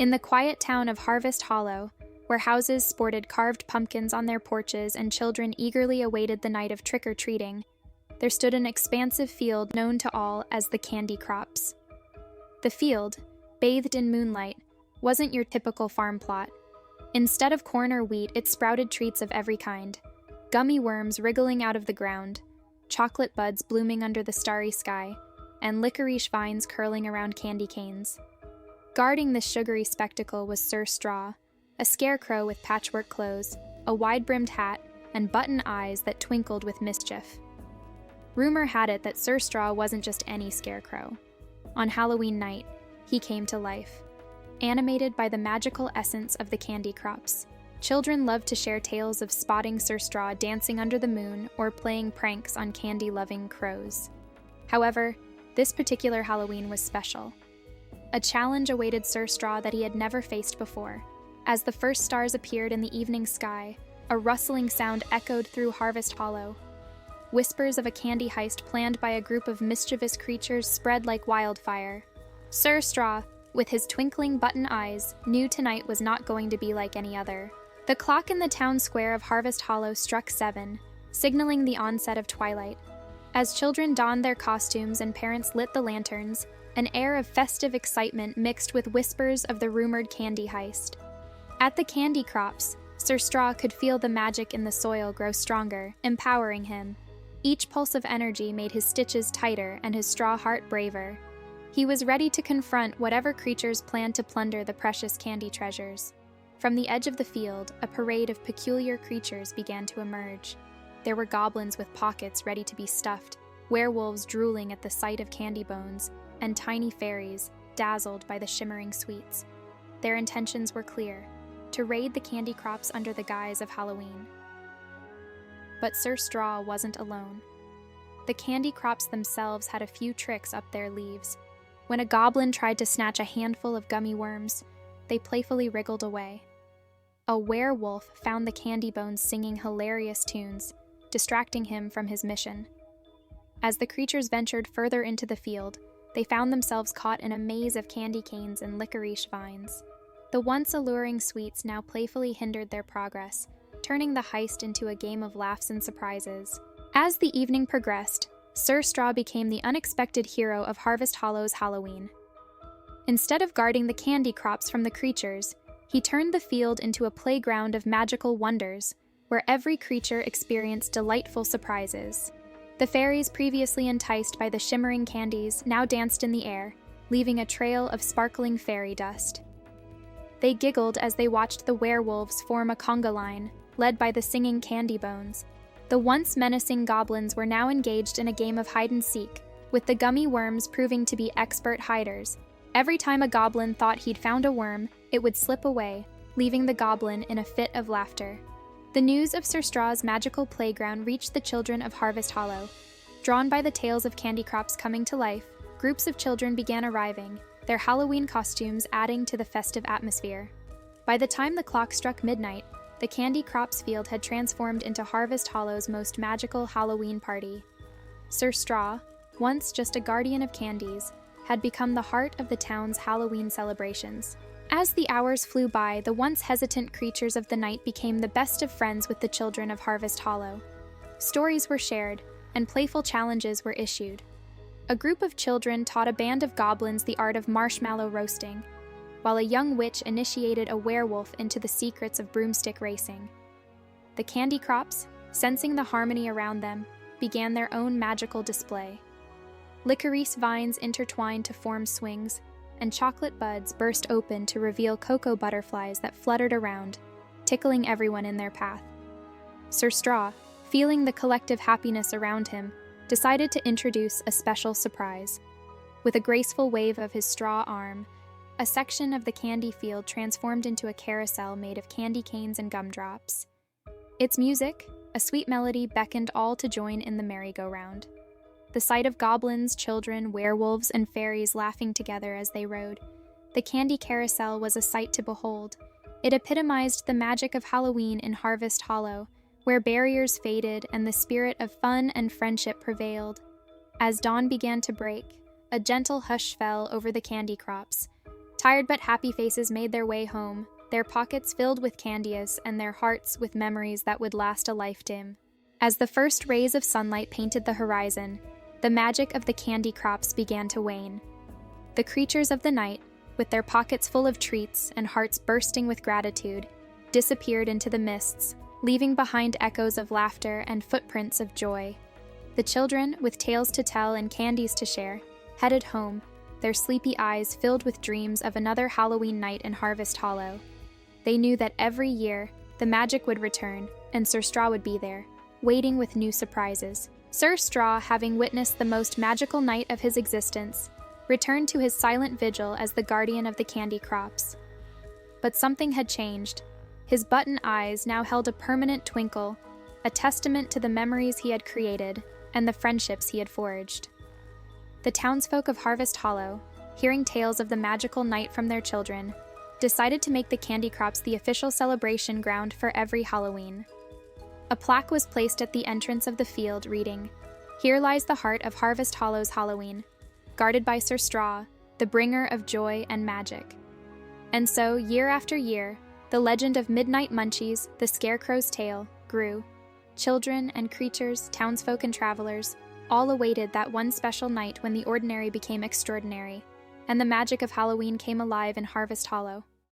In the quiet town of Harvest Hollow, where houses sported carved pumpkins on their porches and children eagerly awaited the night of trick-or-treating, there stood an expansive field known to all as the Candy Crops. The field, bathed in moonlight, wasn't your typical farm plot. Instead of corn or wheat, it sprouted treats of every kind: gummy worms wriggling out of the ground, chocolate buds blooming under the starry sky, and licorice vines curling around candy canes. Guarding this sugary spectacle was Sir Straw, a scarecrow with patchwork clothes, a wide-brimmed hat, and button eyes that twinkled with mischief. Rumor had it that Sir Straw wasn't just any scarecrow. On Halloween night, he came to life, animated by the magical essence of the Candy Crops. Children loved to share tales of spotting Sir Straw dancing under the moon or playing pranks on candy-loving crows. However, this particular Halloween was special. A challenge awaited Sir Straw that he had never faced before. As the first stars appeared in the evening sky, a rustling sound echoed through Harvest Hollow. Whispers of a candy heist planned by a group of mischievous creatures spread like wildfire. Sir Straw, with his twinkling button eyes, knew tonight was not going to be like any other. The clock in the town square of Harvest Hollow struck 7, signaling the onset of twilight. As children donned their costumes and parents lit the lanterns, an air of festive excitement mixed with whispers of the rumored candy heist. At the Candy Crops, Sir Straw could feel the magic in the soil grow stronger, empowering him. Each pulse of energy made his stitches tighter and his straw heart braver. He was ready to confront whatever creatures planned to plunder the precious candy treasures. From the edge of the field, a parade of peculiar creatures began to emerge. There were goblins with pockets ready to be stuffed, werewolves drooling at the sight of candy bones, and tiny fairies, dazzled by the shimmering sweets. Their intentions were clear: to raid the Candy Crops under the guise of Halloween. But Sir Straw wasn't alone. The Candy Crops themselves had a few tricks up their sleeves. When a goblin tried to snatch a handful of gummy worms, they playfully wriggled away. A werewolf found the candy bones singing hilarious tunes, distracting him from his mission. As the creatures ventured further into the field, they found themselves caught in a maze of candy canes and licorice vines. The once alluring sweets now playfully hindered their progress, turning the heist into a game of laughs and surprises. As the evening progressed, Sir Straw became the unexpected hero of Harvest Hollow's Halloween. Instead of guarding the Candy Crops from the creatures, he turned the field into a playground of magical wonders, where every creature experienced delightful surprises. The fairies, previously enticed by the shimmering candies, now danced in the air, leaving a trail of sparkling fairy dust. They giggled as they watched the werewolves form a conga line, led by the singing candy bones. The once menacing goblins were now engaged in a game of hide-and-seek, with the gummy worms proving to be expert hiders. Every time a goblin thought he'd found a worm, it would slip away, leaving the goblin in a fit of laughter. The news of Sir Straw's magical playground reached the children of Harvest Hollow. Drawn by the tales of Candy Crops coming to life, groups of children began arriving, their Halloween costumes adding to the festive atmosphere. By the time the clock struck midnight, the Candy Crops field had transformed into Harvest Hollow's most magical Halloween party. Sir Straw, once just a guardian of candies, had become the heart of the town's Halloween celebrations. As the hours flew by, the once hesitant creatures of the night became the best of friends with the children of Harvest Hollow. Stories were shared, and playful challenges were issued. A group of children taught a band of goblins the art of marshmallow roasting, while a young witch initiated a werewolf into the secrets of broomstick racing. The Candy Crops, sensing the harmony around them, began their own magical display. Licorice vines intertwined to form swings, and chocolate buds burst open to reveal cocoa butterflies that fluttered around, tickling everyone in their path. Sir Straw, feeling the collective happiness around him, decided to introduce a special surprise. With a graceful wave of his straw arm, a section of the candy field transformed into a carousel made of candy canes and gumdrops. Its music, a sweet melody, beckoned all to join in the merry-go-round. The sight of goblins, children, werewolves, and fairies laughing together as they rode, the candy carousel was a sight to behold. It epitomized the magic of Halloween in Harvest Hollow, where barriers faded and the spirit of fun and friendship prevailed. As dawn began to break, a gentle hush fell over the Candy Crops, Tired but happy faces made their way home, their pockets filled with candies and their hearts with memories that would last a lifetime. As the first rays of sunlight painted the horizon, the magic of the candy crops began to wane. The creatures of the night, with their pockets full of treats and hearts bursting with gratitude, disappeared into the mists, leaving behind echoes of laughter and footprints of joy. The children, with tales to tell and candies to share, headed home, their sleepy eyes filled with dreams of another Halloween night in Harvest Hollow. They knew that every year, the magic would return, and Sir Straw would be there, waiting with new surprises. Sir Straw, having witnessed the most magical night of his existence, returned to his silent vigil as the guardian of the candy crops. But something had changed. His button eyes now held a permanent twinkle, a testament to the memories he had created and the friendships he had forged. The townsfolk of Harvest Hollow, hearing tales of the magical night from their children, decided to make the candy crops the official celebration ground for every Halloween. A plaque was placed at the entrance of the field reading, "Here lies the heart of Harvest Hollow's Halloween, guarded by Sir Straw, the bringer of joy and magic." And so, year after year, the legend of Midnight Munchies, the Scarecrow's tale, grew. Children and creatures, townsfolk and travelers, all awaited that one special night when the ordinary became extraordinary, and the magic of Halloween came alive in Harvest Hollow.